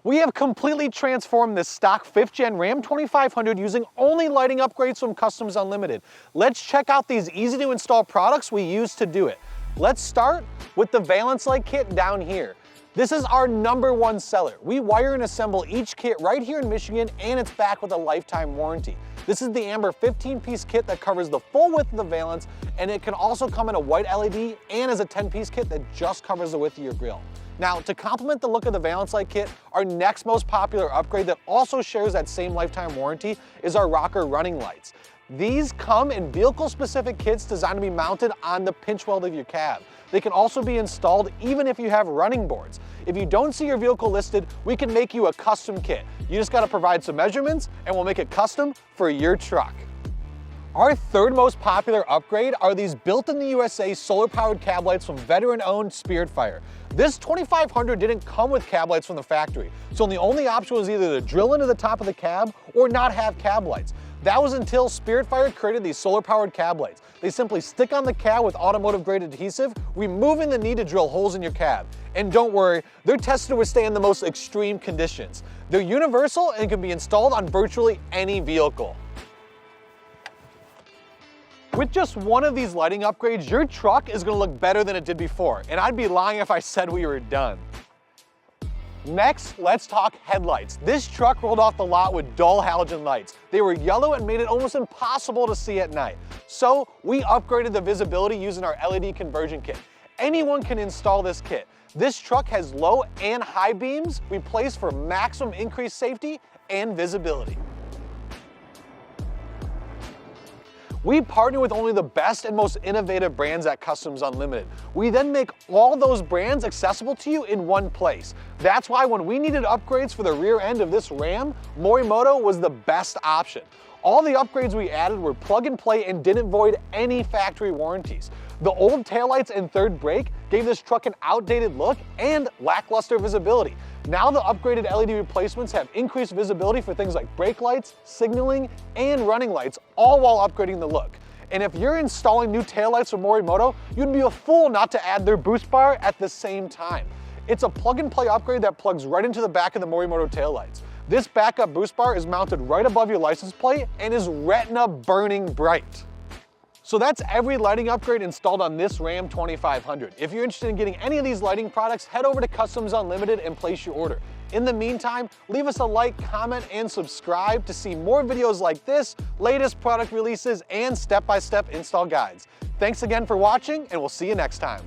We have completely transformed this stock 5th Gen Ram 2500 using only lighting upgrades from Customs Unlimited. Let's check out these easy to install products we use to do it. Let's start with the Valance Light Kit down here. This is our #1 seller. We wire and assemble each kit right here in Michigan, and it's backed with a lifetime warranty. This is the amber 15-piece kit that covers the full width of the valance, and it can also come in a white LED and as a 10-piece kit that just covers the width of your grill. Now, to complement the look of the Valance Light Kit, our next most popular upgrade that also shares that same lifetime warranty is our rocker running lights. These come in vehicle-specific kits designed to be mounted on the pinch weld of your cab. They can also be installed even if you have running boards. If you don't see your vehicle listed, we can make you a custom kit. You just gotta provide some measurements and we'll make it custom for your truck. Our third most popular upgrade are these BUILT in the U.S.A. solar-powered cab lights from veteran-owned Spirit Fire. This 2500 didn't come with cab lights from the factory, so the only option was either to drill into the top of the cab or not have cab lights. That was until Spirit Fire created these solar-powered cab lights. They simply stick on the cab with automotive-grade adhesive, removing the need to drill holes in your cab. And don't worry, they're tested to withstand the most extreme conditions. They're universal and can be installed on virtually any vehicle. With just one of these lighting upgrades, your truck is gonna look better than it did before, and I'd be lying if I said we were done. Next, let's talk headlights. This truck rolled off the lot with dull halogen lights. They were yellow and made it almost impossible to see at night. So we upgraded the visibility using our LED conversion kit. Anyone can install this kit. This truck has low and high beams we place for maximum increased safety and visibility. We partner with only the best and most innovative brands at Customs Unlimited. We then make all those brands accessible to you in one place. That's why when we needed upgrades for the rear end of this Ram, Morimoto was the best option. All the upgrades we added were plug and play and didn't void any factory warranties. The old taillights and third brake gave this truck an outdated look and lackluster visibility. Now the upgraded LED replacements have increased visibility for things like brake lights, signaling, and running lights, all while upgrading the look. And if you're installing new taillights from Morimoto, you'd be a fool not to add their boost bar at the same time. It's a plug-and-play upgrade that plugs right into the back of the Morimoto taillights. This backup boost bar is mounted right above your license plate and is retina-burning bright. So that's every lighting upgrade installed on this Ram 2500. If you're interested in getting any of these lighting products, head over to Customs Unlimited and place your order. In the meantime, leave us a like, comment, and subscribe to see more videos like this, latest product releases, and step-by-step install guides. Thanks again for watching, and we'll see you next time.